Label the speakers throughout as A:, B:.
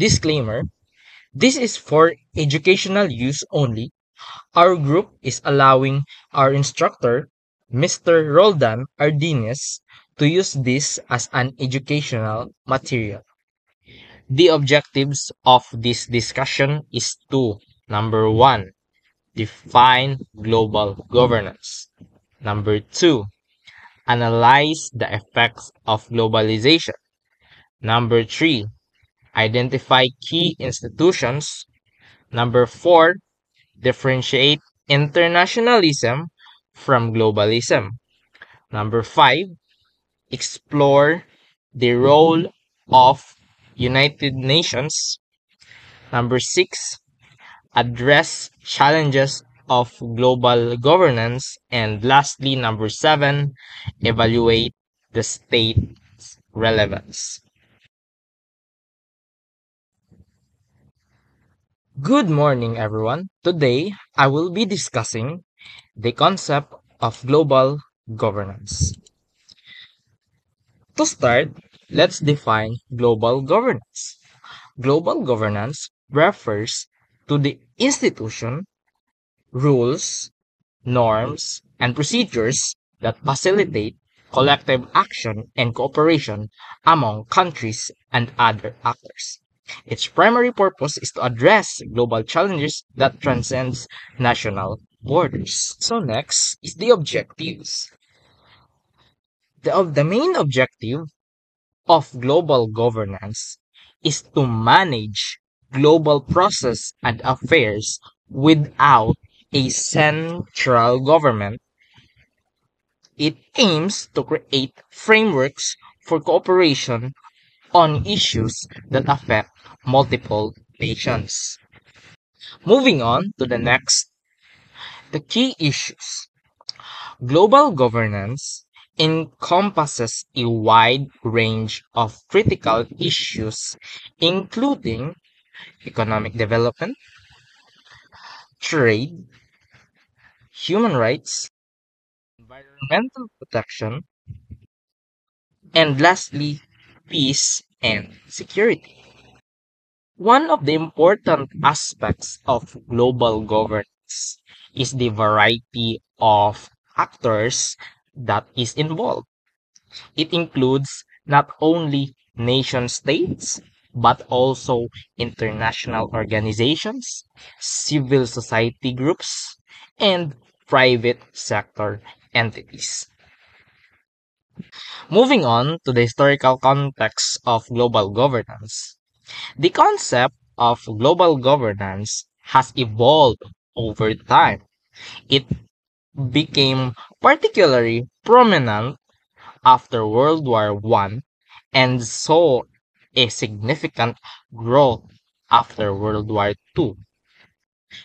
A: Disclaimer: this is for educational use only. Our group is allowing our instructor, Mr. Roldan Ardines, to use this as an educational material. The objectives of this discussion is to: number 1, define global governance. Number 2, analyze the effects of globalization. Number 3, identify key institutions. Number 4, differentiate internationalism from globalism. Number 5, explore the role of United Nations. Number 6, address challenges of global governance. And lastly, number 7, evaluate the state's relevance. Good morning, everyone. Today, I will be discussing the concept of global governance. To start, let's define global governance. Global governance refers to the institution, rules, norms, and procedures that facilitate collective action and cooperation among countries and other actors. Its primary purpose is to address global challenges that transcends national borders. So next is the objectives. The main objective of global governance is to manage global process and affairs without a central government. It aims to create frameworks for cooperation on issues that affect multiple nations. Moving on to the next, the key issues. Global governance encompasses a wide range of critical issues, including economic development, trade, human rights, environmental protection, and lastly, peace and security. One of the important aspects of global governance is the variety of actors that is involved. It includes not only nation states, but also international organizations, civil society groups, and private sector entities. Moving on to the historical context of global governance. The concept of global governance has evolved over time. It became particularly prominent after World War I and saw a significant growth after World War II.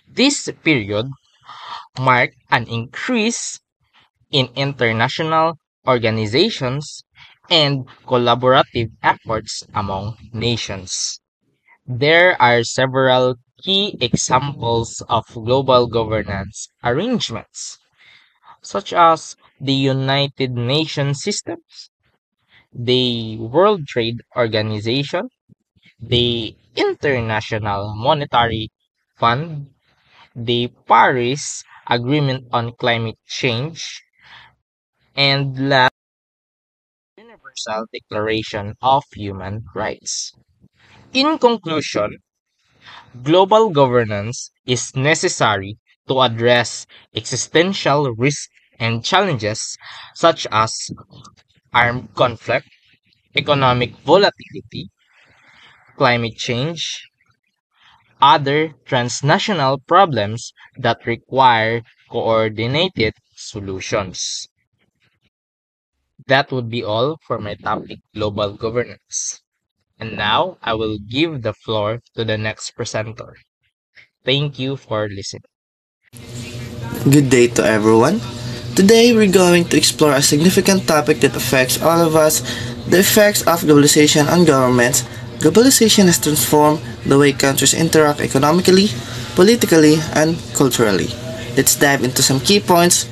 A: This period marked an increase in international organizations and collaborative efforts among nations. There are several key examples of global governance arrangements, such as the United Nations systems, the World Trade Organization, the International Monetary Fund, the Paris Agreement on Climate Change, and last, Universal Declaration of Human Rights. In conclusion, global governance is necessary to address existential risks and challenges such as armed conflict, economic volatility, climate change, other transnational problems that require coordinated solutions. That would be all for my topic, global governance. And now I will give the floor to the next presenter. Thank you for listening.
B: Good day to everyone. Today we're going to explore a significant topic that affects all of us, the effects of globalization on governments. Globalization has transformed the way countries interact economically, politically, and culturally. Let's dive into some key points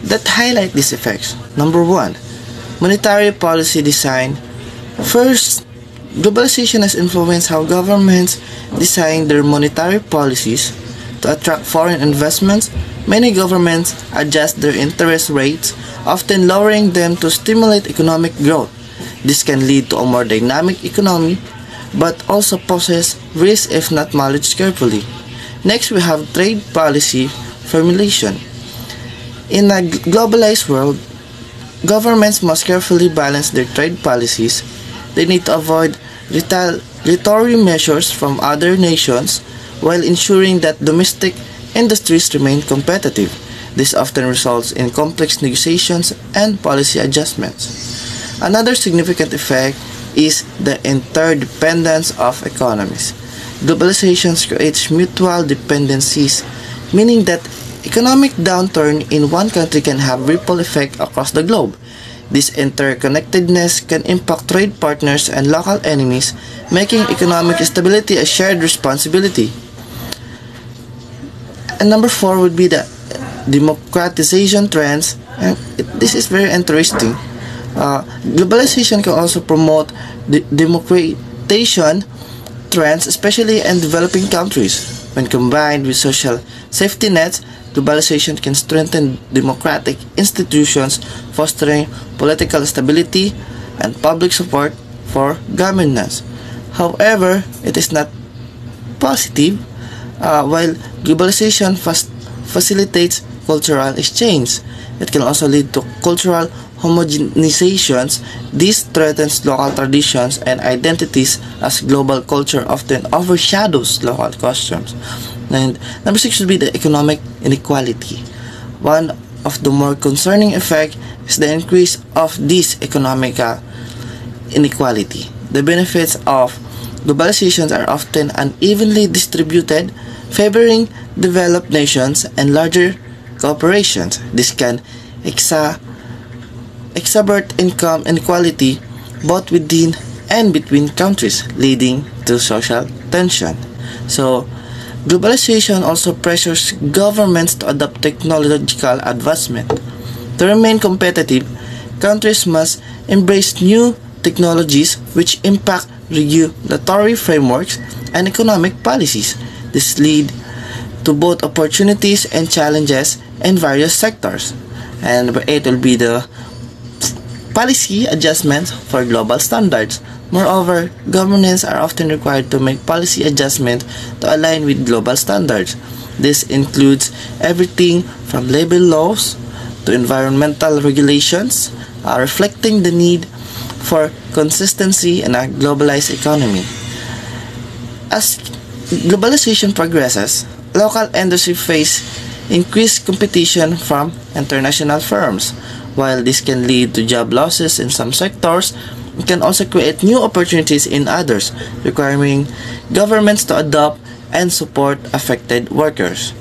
B: that highlight these effects. Number 1. Monetary policy design. First, Globalization has influenced how governments design their monetary policies to attract foreign investments. Many governments adjust their interest rates, often lowering them to stimulate economic growth. This can lead to a more dynamic economy, but also poses risks if not managed carefully. Next, we have trade policy formulation. In a globalized world, governments must carefully balance their trade policies. They need to avoid retaliatory measures from other nations while ensuring that domestic industries remain competitive. This often results in complex negotiations and policy adjustments. Another significant effect is the interdependence of economies. Globalization creates mutual dependencies, meaning that economic downturn in one country can have ripple effect across the globe. This interconnectedness can impact trade partners and local enemies, making economic stability a shared responsibility. And number 4 would be the democratization trends. And this is very interesting. Globalization can also promote the democratization trends, especially in developing countries. When combined with social safety nets, globalization can strengthen democratic institutions, fostering political stability and public support for governance. However, it is not positive. While globalization facilitates cultural exchange, it can also lead to cultural homogenizations. This threatens local traditions and identities as global culture often overshadows local customs. And number 6 would be the economic inequality. One of the more concerning effects is the increase of this economic inequality. The benefits of globalization are often unevenly distributed, favoring developed nations and larger corporations. This can exacerbate income inequality both within and between countries, leading to social tension. So, globalization also pressures governments to adopt technological advancement. To remain competitive, countries must embrace new technologies which impact regulatory frameworks and economic policies. This leads to both opportunities and challenges in various sectors. And number 8 will be the policy adjustments for global standards. Moreover, governments are often required to make policy adjustments to align with global standards. This includes everything from labor laws to environmental regulations, reflecting the need for consistency in a globalized economy. As globalization progresses, local industry face increased competition from international firms. While this can lead to job losses in some sectors, it can also create new opportunities in others, requiring governments to adopt and support affected workers.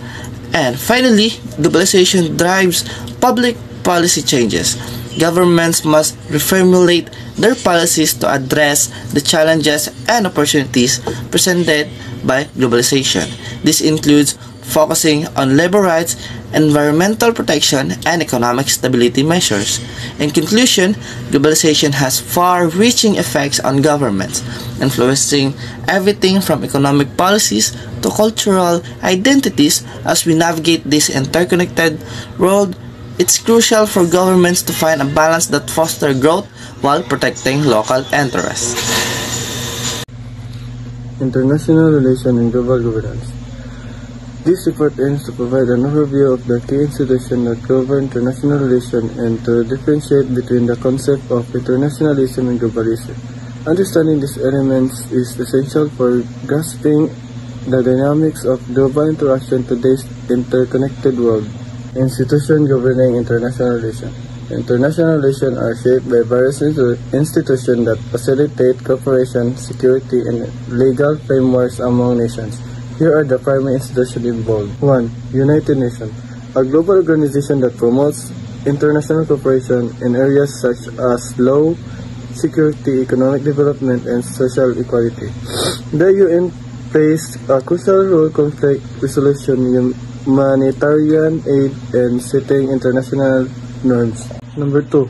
B: And finally, globalization drives public policy changes. Governments must reformulate their policies to address the challenges and opportunities presented by globalization. This includes focusing on labor rights, environmental protection, and economic stability measures. In conclusion, globalization has far-reaching effects on governments, influencing everything from economic policies to cultural identities. As we navigate this interconnected world, it's crucial for governments to find a balance that fosters growth while protecting local interests.
C: International Relations and Global Governance. This report aims to provide an overview of the key institutions that govern international relations and to differentiate between the concept of internationalism and globalism. Understanding these elements is essential for grasping the dynamics of global interaction in today's interconnected world. Institutions governing international relations. International relations are shaped by various institutions that facilitate cooperation, security, and legal frameworks among nations. Here are the primary institutions involved. 1. United Nations, a global organization that promotes international cooperation in areas such as law, security, economic development, and social equality. The UN plays a crucial role in conflict resolution, humanitarian aid, and setting international norms. Number 2.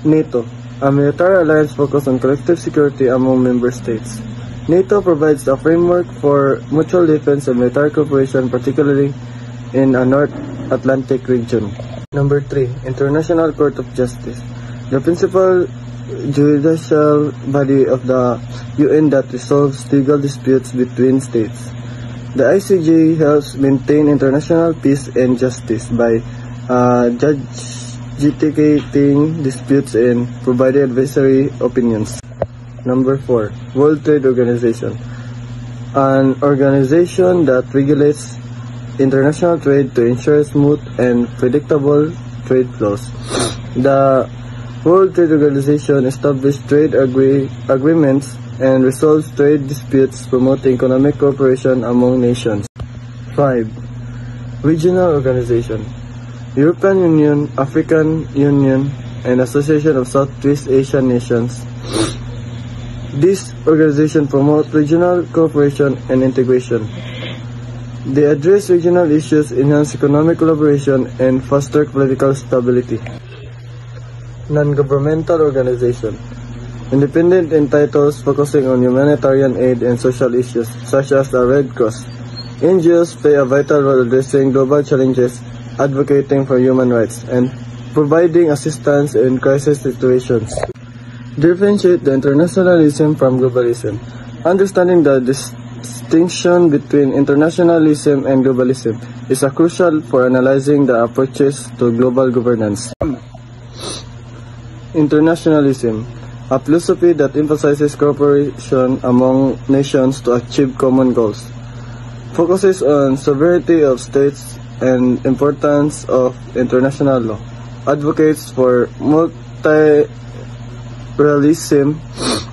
C: NATO, a military alliance focused on collective security among member states. NATO provides a framework for mutual defense and military cooperation, particularly in a North Atlantic region. Number 3. International Court of Justice. The principal judicial body of the UN that resolves legal disputes between states. The ICJ helps maintain international peace and justice by adjudicating disputes and providing advisory opinions. Number 4. World Trade Organization. An organization that regulates international trade to ensure smooth and predictable trade flows. The World Trade Organization establishes trade agreements and resolves trade disputes, promoting economic cooperation among nations. 5. Regional Organization. European Union, African Union, and Association of Southeast Asian Nations. These organizations promote regional cooperation and integration. They address regional issues, enhance economic collaboration, and foster political stability. Non-governmental organization. Independent entities focusing on humanitarian aid and social issues, such as the Red Cross. NGOs play a vital role addressing global challenges, advocating for human rights, and providing assistance in crisis situations. Differentiate the internationalism from globalism. Understanding the distinction between internationalism and globalism is crucial for analyzing the approaches to global governance. Internationalism, a philosophy that emphasizes cooperation among nations to achieve common goals, focuses on sovereignty of states and importance of international law, advocates for multilateralism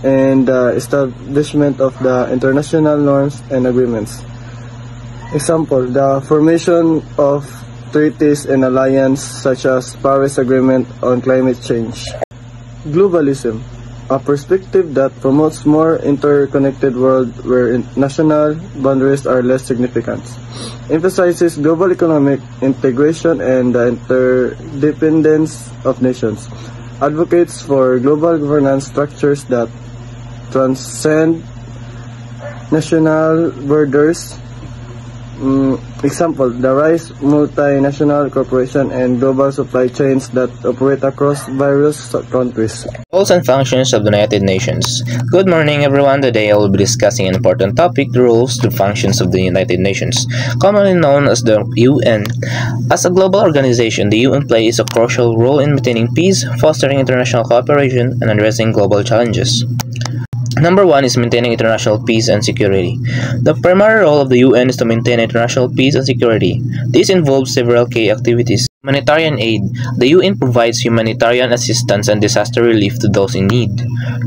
C: and the establishment of the international norms and agreements. Example, the formation of treaties and alliances such as Paris Agreement on climate change. Globalism, a perspective that promotes more interconnected world where national boundaries are less significant, emphasizes global economic integration and the interdependence of nations, advocates for global governance structures that transcend national borders. Example, the rise of multinational corporations and global supply chains that operate across various countries.
D: Roles and functions of the United Nations. Good morning, everyone. Today I will be discussing an important topic, the roles and functions of the United Nations, commonly known as the UN. As a global organization, the UN plays a crucial role in maintaining peace, fostering international cooperation, and addressing global challenges. Number 1 is maintaining international peace and security. The primary role of the UN is to maintain international peace and security. This involves several key activities. Humanitarian aid. The UN provides humanitarian assistance and disaster relief to those in need.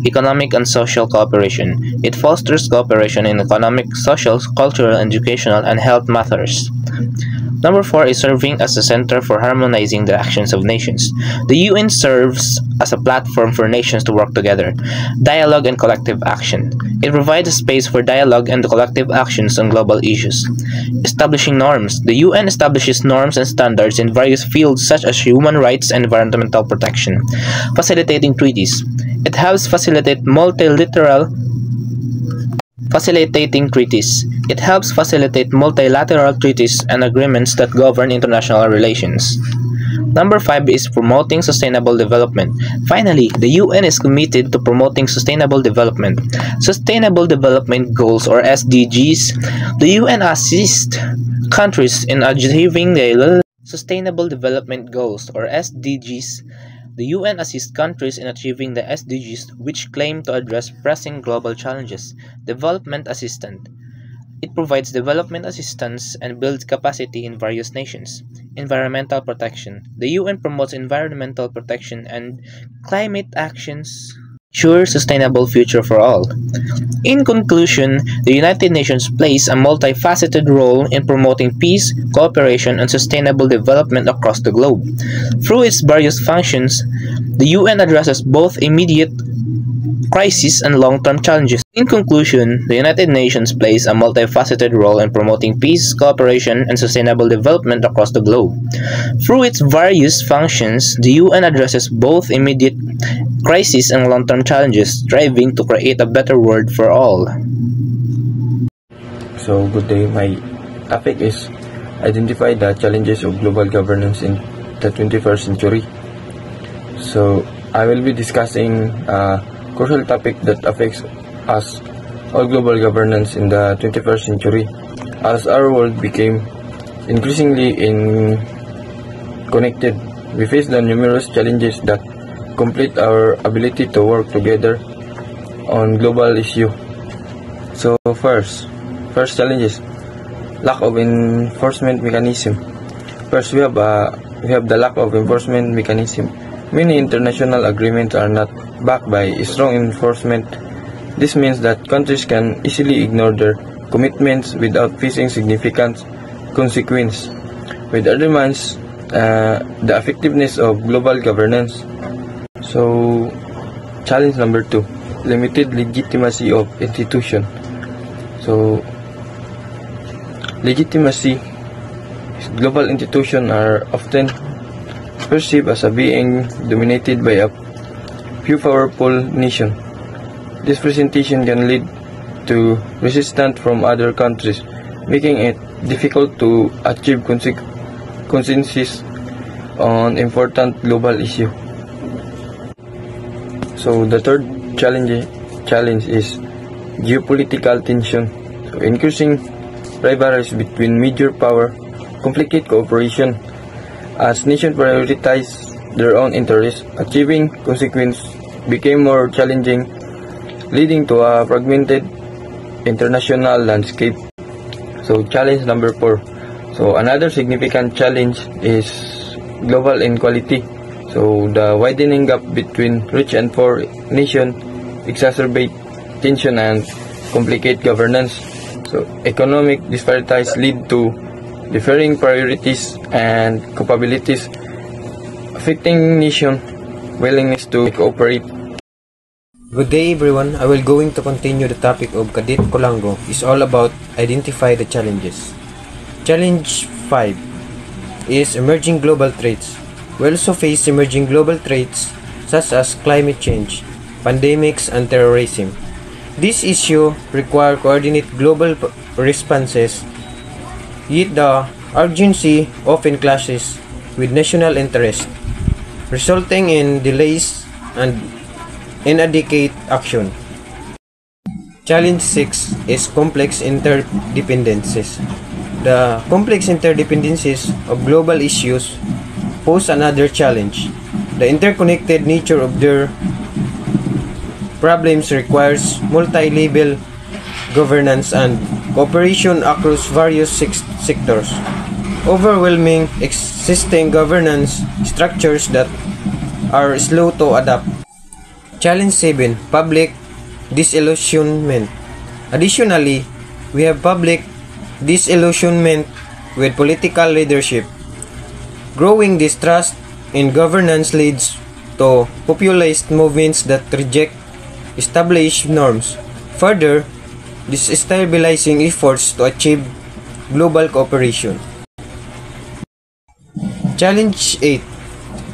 D: Economic and social cooperation. It fosters cooperation in economic, social, cultural, educational, and health matters. Number 4 is serving as a center for harmonizing the actions of nations. The UN serves as a platform for nations to work together. Dialogue and collective action. It provides a space for dialogue and collective actions on global issues. Establishing norms. The UN establishes norms and standards in various fields such as human rights and environmental protection. Facilitating treaties. It helps facilitate multilateral treaties and agreements that govern international relations. Number 5 is promoting sustainable development. Finally, the UN is committed to promoting sustainable development. Sustainable Development Goals, or SDGs. The UN assists countries in achieving the Sustainable Development Goals, or SDGs. The UN assists countries in achieving the SDGs, which claim to address pressing global challenges. Development Assistance. It provides development assistance and builds capacity in various nations. Environmental protection. The UN promotes environmental protection and climate actions to ensure sustainable future for all. In conclusion, the United Nations plays a multifaceted role in promoting peace, cooperation, and sustainable development across the globe. Through its various functions, the UN addresses both immediate crises, and long-term challenges. In conclusion, the United Nations plays a multifaceted role in promoting peace, cooperation, and sustainable development across the globe. Through its various functions, the UN addresses both immediate crises and long-term challenges, striving to create a better world for all.
C: So, good day. My topic is identify the challenges of global governance in the 21st century. So, I will be discussing a crucial topic that affects us all global governance in the 21st century. As our world became increasingly connected, we face the numerous challenges that complete our ability to work together on global issue. So first challenges: lack of enforcement mechanism. First, we have the lack of enforcement mechanism. Many international agreements are not backed by strong enforcement. This means that countries can easily ignore their commitments without facing significant consequence, which undermines the effectiveness of global governance. So, challenge number 2: limited legitimacy of institutions. So, legitimacy: global institutions are often perceived as being dominated by a few powerful nations. This presentation can lead to resistance from other countries, making it difficult to achieve consensus on important global issues. So the third challenge is geopolitical tension. So increasing rivalries between major power complicate cooperation. As nations prioritize their own interests, achieving consequence became more challenging, leading to a fragmented international landscape. So challenge number 4. So another significant challenge is global inequality. So the widening gap between rich and poor nations exacerbate tension and complicate governance. So economic disparities lead to differing priorities and capabilities, affecting nation willingness to cooperate.
E: Good day everyone, I will going to continue the topic of Cadet Colango. It's all about identify the challenges. Challenge 5 is emerging global threats. We also face emerging global threats such as climate change, pandemics, and terrorism. This issue require coordinate global responses, yet the urgency often clashes with national interest, resulting in delays and inadequate action. Challenge 6 is complex interdependencies. The complex interdependencies of global issues pose another challenge. The interconnected nature of their problems requires multi-level governance and cooperation across various sectors, overwhelming existing governance structures that are slow to adapt. Challenge 7: public disillusionment. Additionally, we have public disillusionment with political leadership. Growing distrust in governance leads to populist movements that reject established norms, further destabilizing efforts to achieve global cooperation. Challenge 8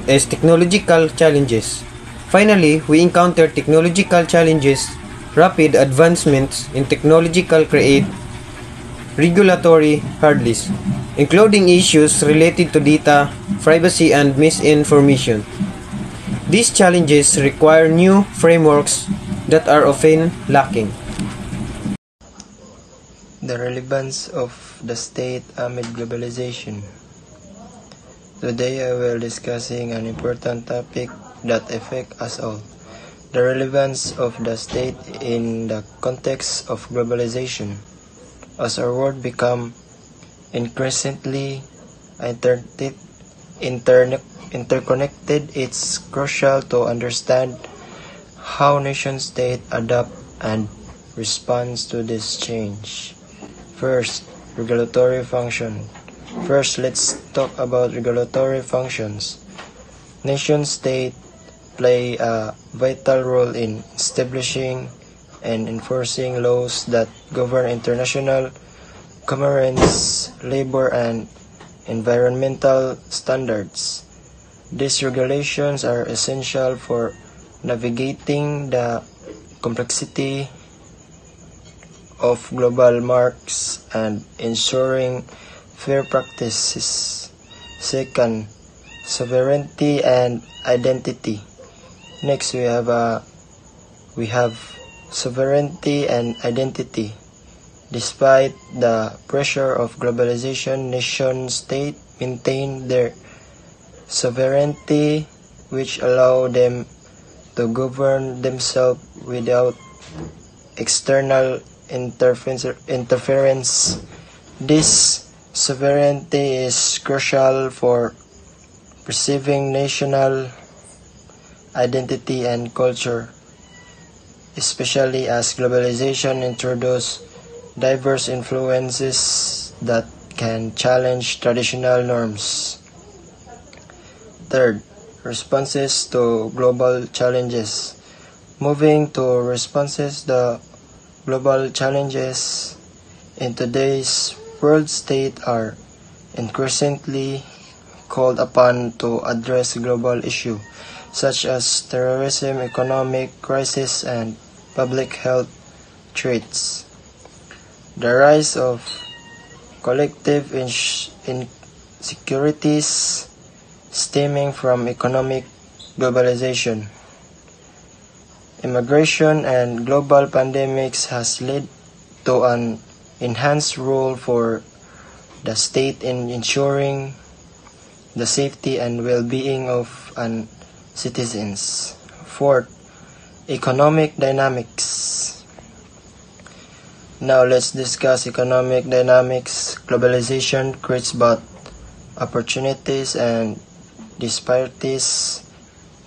E: is technological challenges. Finally, we encounter technological challenges. Rapid advancements in technological create regulatory hurdles, including issues related to data, privacy, and misinformation. These challenges require new frameworks that are often lacking.
F: The relevance of the state amid globalization. Today I will discussing an important topic that affects us all. The relevance of the state in the context of globalization. As our world becomes increasingly interconnected, it's crucial to understand how nation-states adapt and respond to this change. First, regulatory function. First, let's talk about regulatory functions. Nation-states play a vital role in establishing and enforcing laws that govern international commerce, labor, and environmental standards. These regulations are essential for navigating the complexity of global markets and ensuring fair practices. Second, sovereignty and identity. Next, we have sovereignty and identity. Despite the pressure of globalization, nation-states maintain their sovereignty, which allow them to govern themselves without external interference. This sovereignty is crucial for preserving national identity and culture, especially as globalization introduces diverse influences that can challenge traditional norms. Third, responses to global challenges. Moving to responses to global challenges in today's world, states are increasingly called upon to address global issues such as terrorism, economic crisis, and public health threats. The rise of collective insecurities stemming from economic globalization, immigration, and global pandemics has led to an enhanced role for the state in ensuring the safety and well-being of citizens. Fourth, economic dynamics. Now let's discuss economic dynamics. Globalization creates both opportunities and disparities.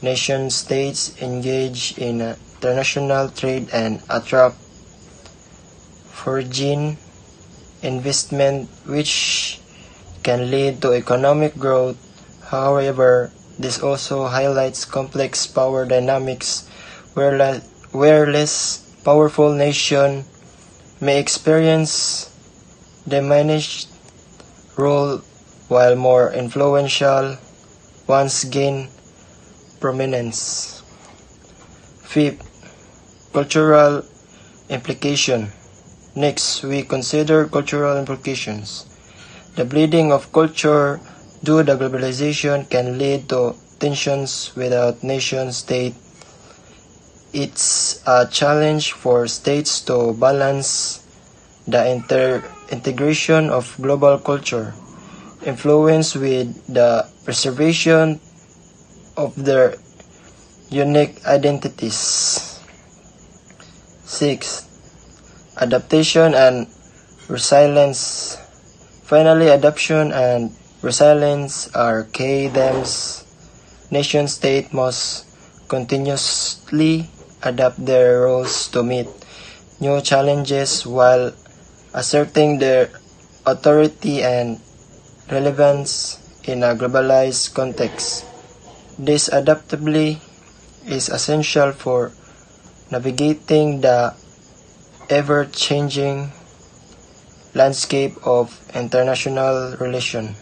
F: Nation-states engage in international trade and attract foreign investment, which can lead to economic growth. However, this also highlights complex power dynamics where less powerful nations may experience diminished role while more influential ones gain prominence. Fifth, cultural implication. Next, we consider cultural implications. The bleeding of culture due to globalization can lead to tensions without nation-state. It's a challenge for states to balance the integration of global culture influence with the preservation of their unique identities. 6. Adaptation and resilience. Finally, adaptation and resilience are key themes. Nation-states must continuously adapt their roles to meet new challenges while asserting their authority and relevance in a globalized context. This adaptability is essential for navigating the ever-changing landscape of international relations.